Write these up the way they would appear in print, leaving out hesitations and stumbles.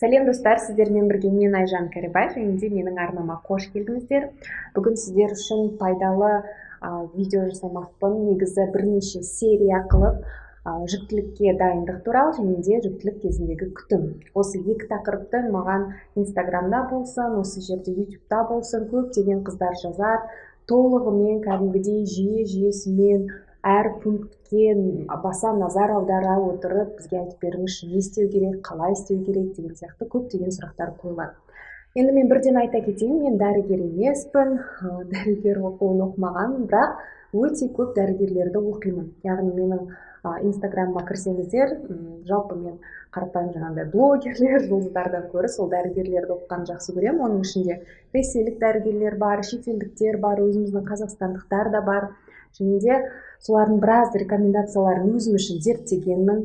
Сәлем достар, сіздермен бірге мен Айжан Кәрібай, және де менің арнама қош келдіңіздер. Бүгін сіздер үшін пайдалы видео жасамақпын. Негізі бірнеше серия қылып жүктілікке дайындық туралы және де жүктілік кезіндегі күтім. Осы екі тақырыпты маған Инстаграмда болсын, осы жерде ютубта болсын, көптеген қыздар жазады. Толығымен кәдімгідей жүйесімен әр пунктке баса назар аудара отырып бізге айтып беріңізші, не істеу керек, қалай істеу керек деген сияқты көптеген сұрақтар қойылады. Енді мен бірден айта кетейін, мен дәрігер емеспін, дәрігер оқуын оқымағанмын, бірақ өте көп дәрігерлерді оқимын. Яғни менің Инстаграмға кірсеңіздер, жалпы мен қарапайым жаңағыдай блогерлер, жұлдыздардан гөрі сол дәрігерлерді оқығанды жақсы көремін. Оның ішінде ресейлік дәрігерлер бар, шетелдіктер бар, өзіміздің қазақстандықтар да бар. Және де солардың біраз рекомендацияларын өзім үшін зерттегенмін.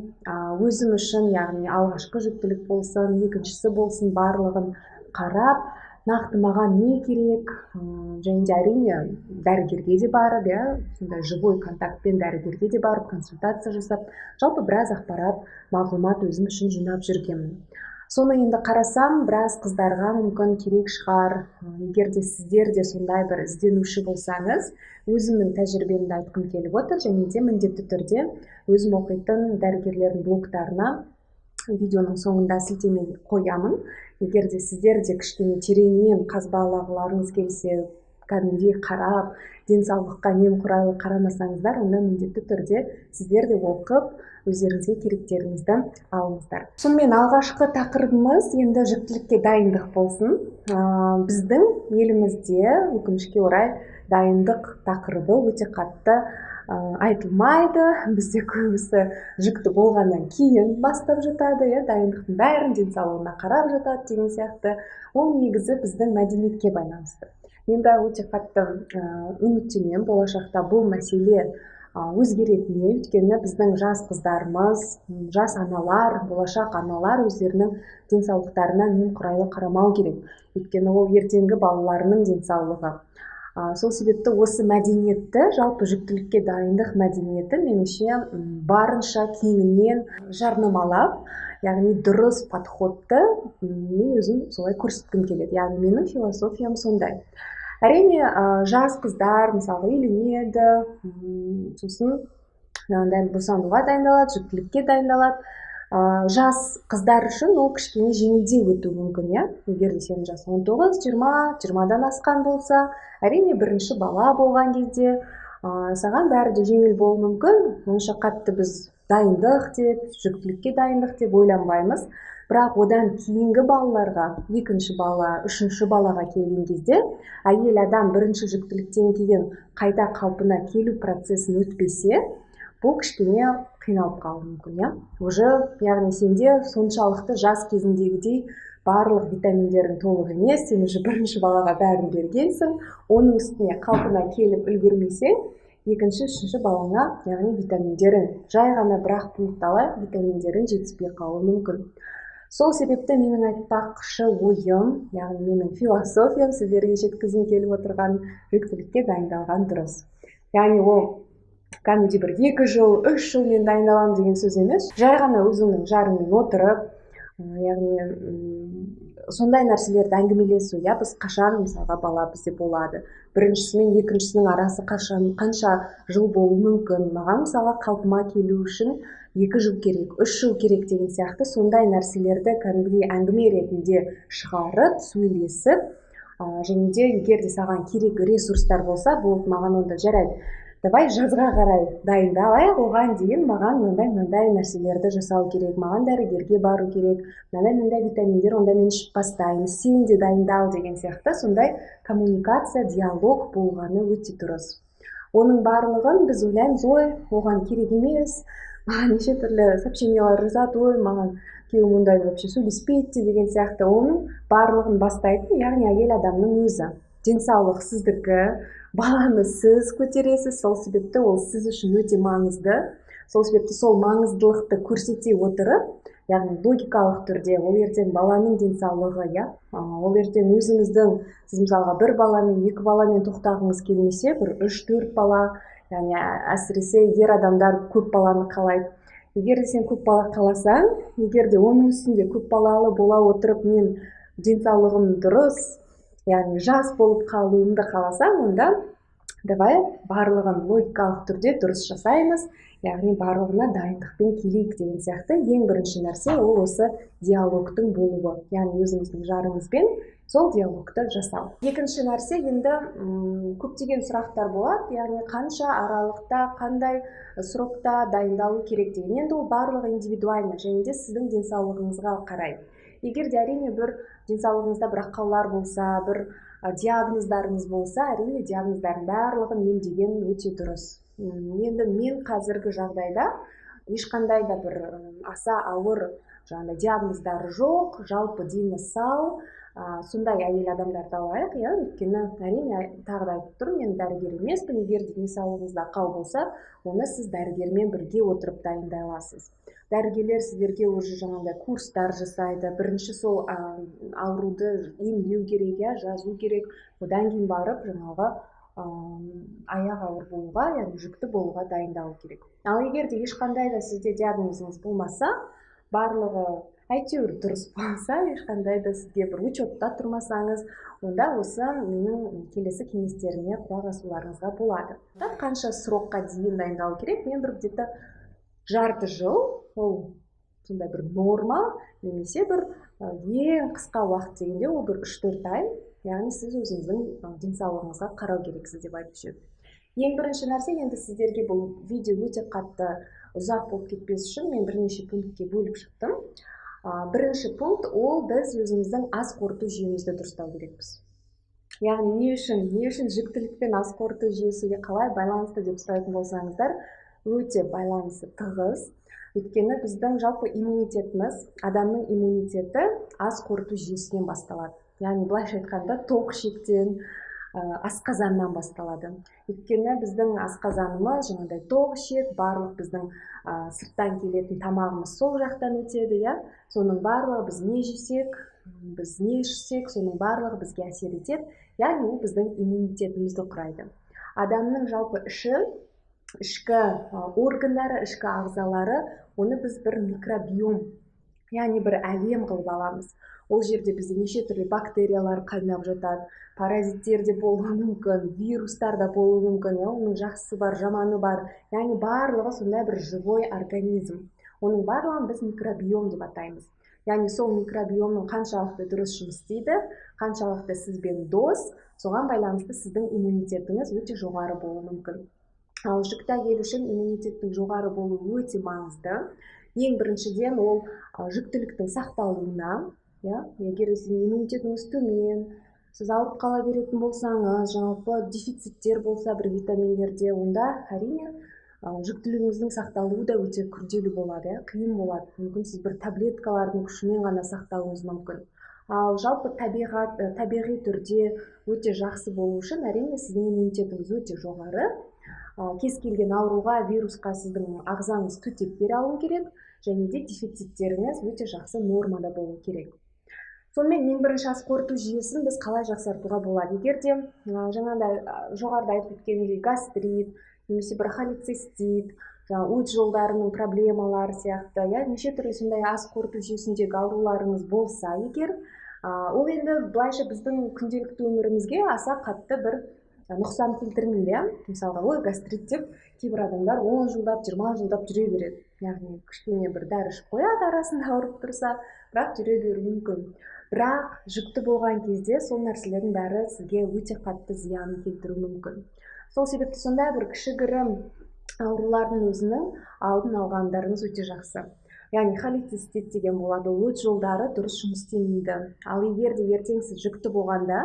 Өзім үшін, яғни алғашқы жүктілік болсын, екіншісі болсын, барлығын қарап, нақты маған не керек, және де әрине дәрігерге де барып, сондай живой контактпен дәрігерге де барып, консультация жасап, жалпы біраз ақпарат, мағлұмат өзім үшін жинап жүргенмін. Соны енді қарасам, біраз қыздарға мүмкін керек шығар. Егер де сіздер де сондай бір ізденуші болсаңыз, өзімнің тәжірибемді айтқым келіп отыр, және де міндетті түрде өзім оқитын дәрігерлердің блогтарына видеоның соңында сілтеме қоямын. Егер де сіздер де кішкене тереңнен қазбалағыларыңыз келсе, кәдімгідей қарап, денсаулыққа немқұрайлы қарамасаңыздар, онда міндетті түрде сіздер де оқып, өздеріңізге керектеріңізді алыңыздар. Сонымен алғашқы тақырыбымыз енді жүктілікке дайындық болсын. Біздің елімізде өкінішке орай дайындық тақырыбы өте қатты айтылмайды. Бізде көбісі жүкті болғаннан кейін бастап жатады, дайындықтың бәрін денсаулығына қарап жатады деген сияқты. Ол негізі біздің мәдениетке байланысты. Мен бірақ өте қатты үміттенемін, болашақта бұл мәселе өзгеретініне, өйткені біздің жас қыздарымыз, жас аналар, болашақ аналар өздерінің денсаулықтарына немқұрайлы қарамау керек. Өйткені ол ертеңгі балаларының денсаулығы. Сол себепті осы мәдениетті, жалпы жүктілікке дайындық мәдениеті меніңше барынша кеңінен жарнамалап, яғни дұрыс подходты мен өзім солай көрсеткім келеді. Яғни менің философиям сондай. Әрине, жас қыздар мысалы үйленеді, сосын босануға дайындалады, жүктілікке дайындалады. Жас қыздар үшін ол кішкене жеңілдей өтуі мүмкін, егер де сенің жасы 19-20-20-дан асқан болса, әрине бірінші бала болған кезде саған бәрі де жеңіл болуы мүмкін. Онша қатты біз дайындық деп, жүктілікке дайындық деп ойланбаймыз. Бірақ одан кейінгі балаларға, екінші бала, үшінші балаға келген кезде, әйел адам бірінші жүктіліктен кейін қайта қалпына келу процесін өтпесе, бұл кішкене қиналып қалуы мүмкін, Уже, яғни сенде соншалықты жас кезіндегідей барлық витаминдердің толық емес, сен уже бірінші балаға бәрін бергенсің, оның үстіне қалпына келіп үлгермесең, екінші, үшінші балаңа, яғни витаминдерін, жай ғана бірақ пункталай витаминдерін жетіспей қалуы мүмкін. Сол себепті менің айтпақшы ойым, яғни менің философиям сіздерге жеткізгім келіп отырған жүктілікке дайындалған дұрыс. Яғни ол кәдімгідей бір 2 жыл, 3 жыл мен дайындаламын деген сөз емес. Жай ғана өзіңнің жарыңмен отырып, яғни сондай нәрселерді әңгімелесу, біз қашан мысалға бала бізде болады. Біріншісі мен екіншісінің арасы қанша жыл болуы мүмкін. Маған мысалға қалпыма келу үшін 2 жыл керек, 3 жыл керек деген сияқты сондай нәрселерді кәдімгідей әңгіме ретінде шығарып, сөйлесіп, және де егер де саған керек ресурстар болса, болды, маған онда жарайды. Давай жазға қарай дайындалайық, оған дейін маған мынандай нәрселерді жасау керек, маған дәрігерге бару керек, мынандай витаминдер, онда мен ішіп бастаймын, сен де дайындал деген сияқты сондай коммуникация, диалог болғаны өте дұрыс. Оның барлығын біз ойлаймыз, оған керек емес, маған неше түрлі сообщениялар жазады, маған күйеуім ондай вообще сөйлеспейді деген сияқты. Оның барлығын бастайтын, яғни әйел адамның өзі. Денсаулық сіздікі, баланы сіз көтересіз, сол себепті ол сіз үшін өте маңызды. Сол себепті сол маңыздылықты көрсете отырып, яғни логикалық түрде ол ертең баланың денсаулығы, ол ертең өзіңіздің, сіз мысалға 1 баламен, 2 баламен тоқтағыңыз келмесе, бір 3-4 бала, яғни әсіресе ер адамдар көп баланы қалайды. Егер сен көп бала қаласаң, егер де оның үстінде көп балалы бола отырып мен денсаулығым дұрыс, яғни жас болып қалуымды қаласам, онда давай барлығын логикалық түрде дұрыс жасаймыз, яғни барлығына дайындықпен келейік деген сияқты ең бірінші нәрсе ол осы диалогтың болуы, яғни өзіңіздің жарыңызбен сол диалогты жасау. Екінші нәрсе енді көптеген сұрақтар болады, яғни қанша аралықта, қандай срокта дайындалу керек деген. Енді ол барлығы индивидуально және де сіздің денсаулығыңызға қарай. Егер де әрине бір денсаулығыңызда бір ақаулар болса, бір диагноздарыңыз болса, әрине диагноздардың барлығын емдеген өте дұрыс. Енді мен қазіргі жағдайда ешқандай да бір аса ауыр диагноздары жоқ, жалпы дені сау, сондай әйел адамдарды алайық, өйткені әрине тағы да айтып тұрмын, мен дәрігер емеспін. Егер денсаулығыңызда ақау болса, оны сіз дәрігермен бірге отырып дайындай аласыз. Дәрігерлер сіздерге уже курстар жасайды. Бірінші сол ауруды емдеу керек, жазу керек. Одан кейін барып аяқ ауыр болуға, яғни жүкті болуға дайындалу керек. Ал егер де ешқандай да сізде диагнозыңыз болмаса, барлығы әйтеуір дұрыс болса, ешқандай да сізге бір учетта тұрмасаңыз, онда осы менің келесі кеңестеріме құлақ асуларыңызға болады. Қанша срокқа дейін дайындалу керек? Мен бір где-то жарты жыл, ол сондай бір норма, немесе бір ең қысқа уақыт дегенде ол бір 3-4 ай, яғни сіз өзіңіздің денсаулығыңызға қарау керексіз деп айтып жүрмін. Ең бірінші нәрсе, енді сіздерге бұл видео өте қатты ұзақ болып кетпес үшін мен бірнеше пунктке бөліп шықтым. Бірінші пункт ол біз өзіміздің ас қорыту жүйемізді дұрыстау керекпіз. Яғни не үшін жүктілік пен ас қорыту жүйесіге қалай байланысты деп сұрайтын болсаңыздар, өте байланысы тығыз. Өйткені біздің жалпы иммунитетіміз, адамның иммунитеті ас қорыту жүйесінен басталады. Яғни былайша айтқанда тоқ ішектен, асқазаннан басталады. Өйткені біздің асқазанымыз тоқ ішек, барлық біздің сырттан келетін тамағымыз сол жақтан өтеді, соның барлығы біз не жесек, біз не ішсек, соның барлығы бізге әсер етеді. Яғни ол біздің иммунитетімізді құрайды. Адамның жалпы ішкі органдары, ішкі ағзалары, оны біз бір микробиом, яғни бір әлем қылып аламыз. Ол жерде бізде неше түрлі бактериялар қайнап жатады, паразиттер де болуы мүмкін, вирустар да болуы мүмкін, оның жақсысы бар, жаманы бар. Яғни барлығы сондай бір живой организм. Оның барлығын біз микробиом деп атаймыз. Яғни сол микробиомның қаншалықты дұрыс жұмыс істейді, қаншалықты сізбен дос, соған байланысты сіздің иммунитетіңіз өте жоғары болуы мүмкін. Ал жүкті әйел үшін иммунитеттің жоғары болуы өте маңызды. Ең біріншіден ол жүктіліктің сақталуына, егер сіздің иммунитетіңіз төмен, сіз ауырып қала беретін болсаңыз, жалпы дефициттер болса бір витаминдерде, онда әрине жүктілігіңіздің сақталуы да өте күрделі болады, қиын болады. Мүмкін сіз бір таблеткалардың күшімен ғана сақтауыңыз мүмкін. Ал жалпы табиғи түрде өте жақсы болу үшін әрине сіздің иммунитетіңіз өте жоғары. Кез келген ауруға, вирусқа сіздің ағзаңыз төтеп бере алу керек, және де дефициттеріңіз өте жақсы нормада болу керек. Сонымен ең бірінші ас қорыту жүйесін біз қалай жақсартуға болады? Егер де жоғарыда айтып өткенімдей гастрит, немесе бір холецистит, өт жолдарының проблемалары сияқты, неше түрлі сондай ас қорыту жүйесіндегі ауруларыңыз болса егер, ол енді былайша біздің күнделікті өмірімізге аса қатты бір нұқсан келтірмейді. Мысалға, гастрит деп кейбір адамдар 10 жылдап, 20 жылдап жүре береді. Яғни кішкене бір дәрі ішіп қояды арасында ауырып тұрса, бірақ жүре беруі мүмкін. Бірақ жүкті болған кезде сол нәрселердің бәрі сізге өте қатты зиянын келтіруі мүмкін. Сол себепті сондай бір кішігірім аурулардың өзінің алдын алғандарыңыз өте жақсы. Яғни холецистит деген болады, өт жолдары дұрыс жұмыс істемейді. Ал егер де ертең сіз жүкті болғанда,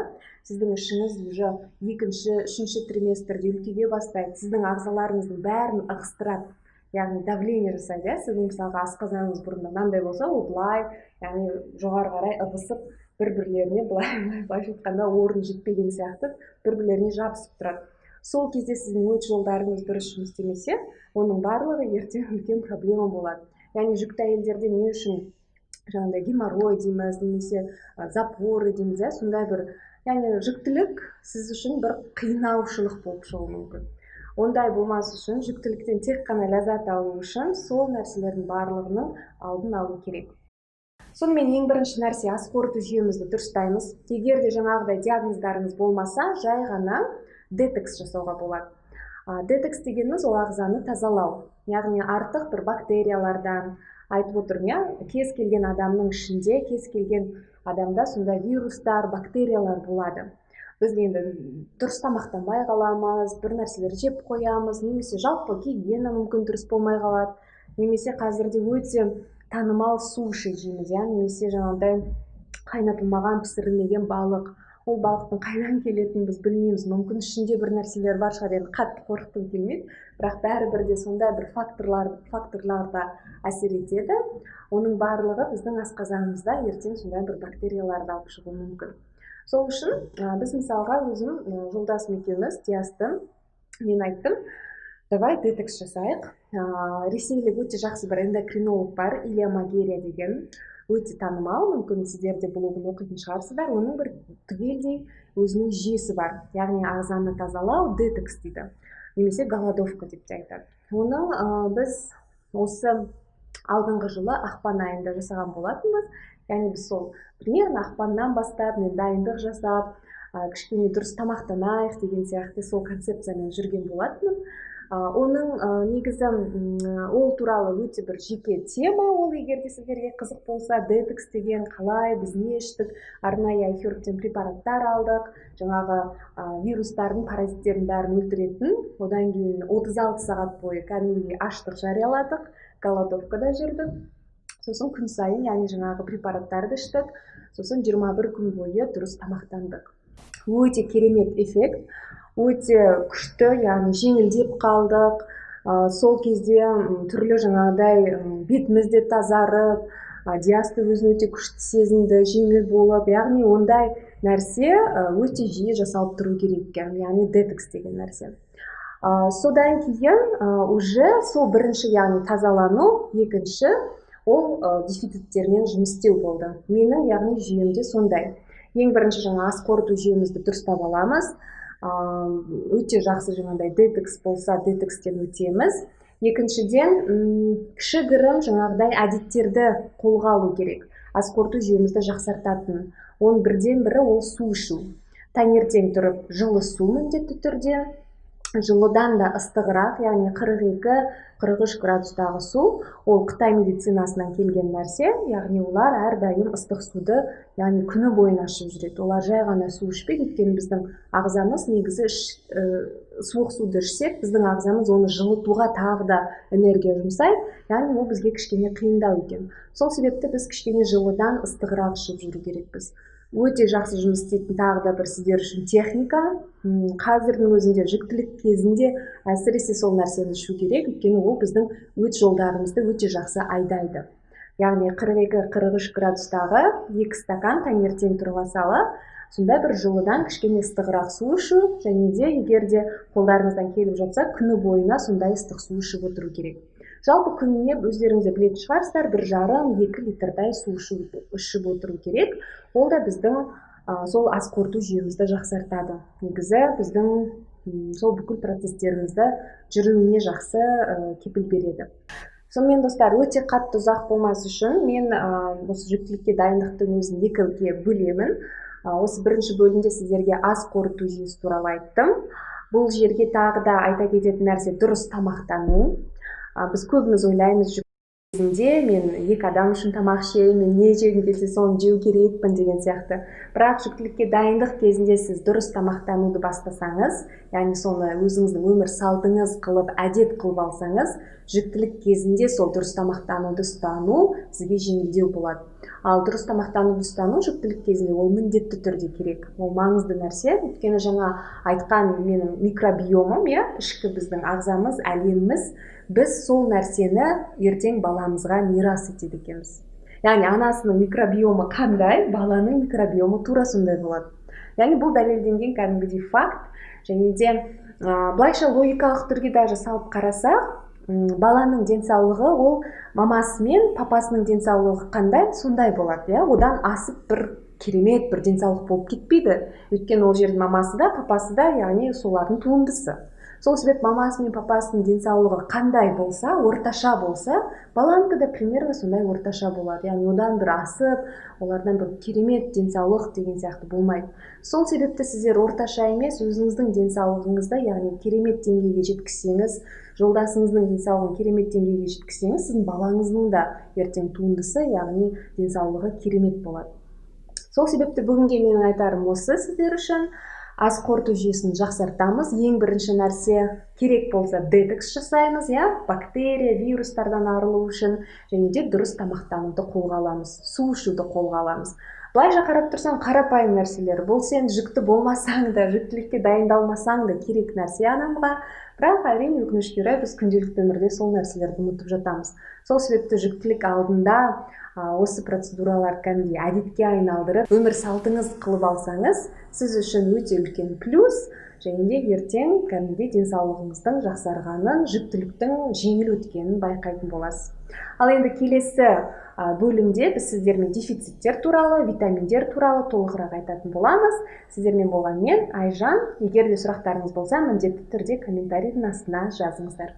сіздің ішіңіз уже 2-3 триместрде үлкейе бастайды, сіздің ағзаларыңыздың бәрін ығыстырады, яғни давление жасайды. Сіздің мысалға асқазаныңыз бұрында мынандай болса, ол былай, яғни жоғары қарай ығысып, бір-бірлеріне былайша айтқанда орын жетпеген сияқты бір-бірлеріне жабысып тұрады. Сол кезде сіздің өт жолдарыңыз дұрыс жұмыс істемесе, оның барлығы ертең үлкен проблема болады. Яғни жүкті әйелдерде не үшін геморрой дейміз, немесе запоры дейміз, сондай бір, яғни жүктілік сіз үшін бір қинаушылық болып шығуы мүмкін. Ондай болмас үшін жүктіліктен тек қана ләззат алу үшін сол нәрселердің барлығының алдын алу керек. Сонымен ең бірінші нәрсе, ас қорыту жүйемізді дұрыстаймыз. Егер де жаңағыдай диагноздарыңыз болмаса, жай ғана детокс жасауға болады. Детокс дегеніміз ол ағзаны тазалау. Яғни артық бір бактериялардан, айтып отырмын, кез келген адамның ішінде, кез келген адамда сондай вирустар, бактериялар болады. Біз енді дұрыс тамақтанбай қаламыз, бір нәрселер жеп қоямыз, немесе жалпы гигиена мүмкін дұрыс болмай қалады, немесе қазірде өте танымал суши жейміз, немесе жаңағыдай қайнатылмаған пісірілмеген балық. Ол балықтың қайдан келетінін біз білмейміз. Мүмкін ішінде бір нәрселер бар шығар, енді қатты қорқытқым келмейді, бірақ бәрібір де сондай бір факторлар да әсер етеді. Оның барлығы біздің асқазанымызда ертең сондай бір бактерияларды алып шығуы мүмкін. Сол үшін біз мысалға өзім жолдасым екеуміз Диасты мен айттым, давай детокс жасайық. Ресейлік өте жақсы бір эндокринолог бар, Илья Магерия деген, өте танымал, мүмкін сіздерде блогын оқитын шығарсыздар. Оның бір түгелдей өзінің жүйесі бар, яғни ағзаны тазалау, детокс дейді, немесе голодовка деп те айтады. Оның біз осы алдыңғы жылы ақпан айында жасаған болатынбыз. Яғни біз сол примерно ақпаннан бастап мен дайындық жасап, кішкене дұрыс тамақтанайық деген сияқты сол концепциямен жүрген болатынмын. Оның негізі ол туралы өте бір жеке тема, ол егер де сіздерге қызық болса, детокс деген қалай, біз не іштік, арнайы айхербтен препараттар алдық, жаңағы вирустардың, паразиттердің бәрін өлтіретін, одан кейін 36 сағат бойы кәдімгідей аштық жарияладық, голодовкада жүрдік. Сосын күн сайын, яғни жаңағы препараттарды іштік, сосын 21 күн бойы дұрыс тамақтандық. Өте керемет эффект, өте күшті, яғни жеңілдеп қалдық. Сол кезде түрлі жаңағыдай бетіміз де тазарып, Диасты өзін өте күшті сезінді, жеңіл болып, яғни ондай нәрсе өте жиі жасалып тұру керек, яғни детокс деген нәрсе. Содан кейін уже сол бірінші, яғни тазалану, екінші ол дефициттермен жұмыс істеу болды. Менің яғни жүйемде сондай. Ең бірінші жаңа ас қорыту жүйемізді дұрыстап аламыз. Өте жақсы жаңағыдай детокс болса, детокстен өтеміз. Екіншіден, кішігірім жаңағыдай әдеттерді қолға алу керек. Ас қорыту жүйемізді жақсартатын. Оның бірден бірі ол су ішу. Таңертең тұрып жылы су міндетті түрде, жылыдан да ыстығырақ, яғни 42-43 градустағы су, ол Қытай медицинасынан келген нәрсе, яғни олар әрдайым ыстық суды, яғни күні бойына ішіп жүреді. Олар жай ғана су ішпейді, өйткені біздің ағзамыз негізі суық суды ішсек, біздің ағзамыз оны жылытуға тағы да энергия жұмсайды, яғни ол бізге кішкене қиындау екен. Сол себепті біз кішкене жылыдан ыстығырақ ішіп жүру керекпіз. Өте жақсы жұмыс істейтін тағы да бір сіздер үшін техника. Қазірдің өзінде жүктілік кезінде әсіресе сол нәрсені ішу керек, өйткені ол біздің өт жолдарымызды өте жақсы айдайды. Яғни 42-43 градустағы 2 стакан таңертең тұруға сала, сондай бір жылыдан кішкене ыстығырақ су ішу, және де егер де қолдарыңыздан келіп жатса, күні бойына сондай ыстық су ішіп отыру керек. Жалпы күніне өздеріңізде білетін шығарсыздар, 1,5-2 литрдай су ішіп отыру керек. Ол да біздің сол ас қорыту жүйемізді жақсартады. Негізі біздің сол бүкіл процестерімізді жүруіне жақсы кепіл береді. Сонымен достар, өте қатты ұзақ болмас үшін мен осы жүктілікке дайындықтың өзін екіге бөлемін. Осы бірінші бөлімде сіздерге ас қорыту жүйесі туралы айттым. Бұл жерге тағы да айта кететін нәрсе дұрыс тамақтану. Біз көбіміз ойлаймыз кезінде мен 2 адам үшін тамақ ішемін, мен не жегім келсе соны жеу керекпін деген сияқты. Бірақ жүктілікке дайындық кезінде сіз дұрыс тамақтануды бастасаңыз, яғни соны өзіңіздің өмір салтыңыз қылып, әдет қылып алсаңыз, жүктілік кезінде сол дұрыс тамақтануды ұстану сізге жеңілдеу болады. Ал дұрыс тамақтануды ұстану жүктілік кезінде ол міндетті түрде керек. Ол маңызды нәрсе, өйткені жаңа айтқан менің микробиомым, ішкі біздің ағзамыз, әлеміміз, біз сол нәрсені ертең баламызға мирас етеді екенбіз. Яғни анасының микробиомы қандай, баланың микробиомы тура сондай болады. Яғни бұл дәлелденген кәдімгідей факт, және де былайша логикалық түрге даже салып қарасақ, баланың денсаулығы ол мамасы мен папасының денсаулығы қандай, сондай болады. Одан асып бір керемет бір денсаулық болып кетпейді. Өйткені ол жердің мамасы да, папасы да, яғни солардың туындысы. Сол себеп мамасы мен папасының денсаулығы қандай болса, орташа болса, баланікі да примерно сондай орташа болады. Яғни одан бір асып, олардан бір керемет денсаулық деген сияқты болмайды. Сол себепті сіздер орташа емес, өзіңіздің денсаулығыңызды, яғни керемет деңгейге жеткізсеңіз, жолдасыңыздың денсаулығын керемет деңгейге жеткізсеңіз, сіздің балаңыздың да ертең туындысы, яғни денсаулығы керемет болады. Сол себепті бүгінге менің айтарым осы сіздер үшін. Ас қорыту жүйесін жақсартамыз. Ең бірінші нәрсе, керек болса детокс жасаймыз, бактерия, вирустардан арылу үшін, және де дұрыс тамақтануды қолға аламыз, су ішуді қолға аламыз. Былайша қарап тұрсаң, қарапайым нәрселер. Бұл сен жүкті болмасаң да, жүктілікке дайындалмасаң да керек нәрсе адамға. Бірақ әрине өкінішке орай біз күнделікті өмірде сол нәрселерді ұмытып жатамыз. Сол себепті жүктілік алдында осы процедуралар кәдімгідей әдетке айналдырып, өмір салтыңыз қылып алсаңыз, сіз үшін өте үлкен плюс, және де ертең кәдімгідей денсаулығыңыздың жақсарғанын, жүктіліктің жеңіл өткенін байқайтын боласыз. Ал енді келесі бөлімде біз сіздермен дефициттер туралы, витаминдер туралы толығырақ айтатын боламыз. Сіздермен болған мен, Айжан. Егер де сұрақтарыңыз болса, міндетті түрде комментарийдің астына жазыңыздар.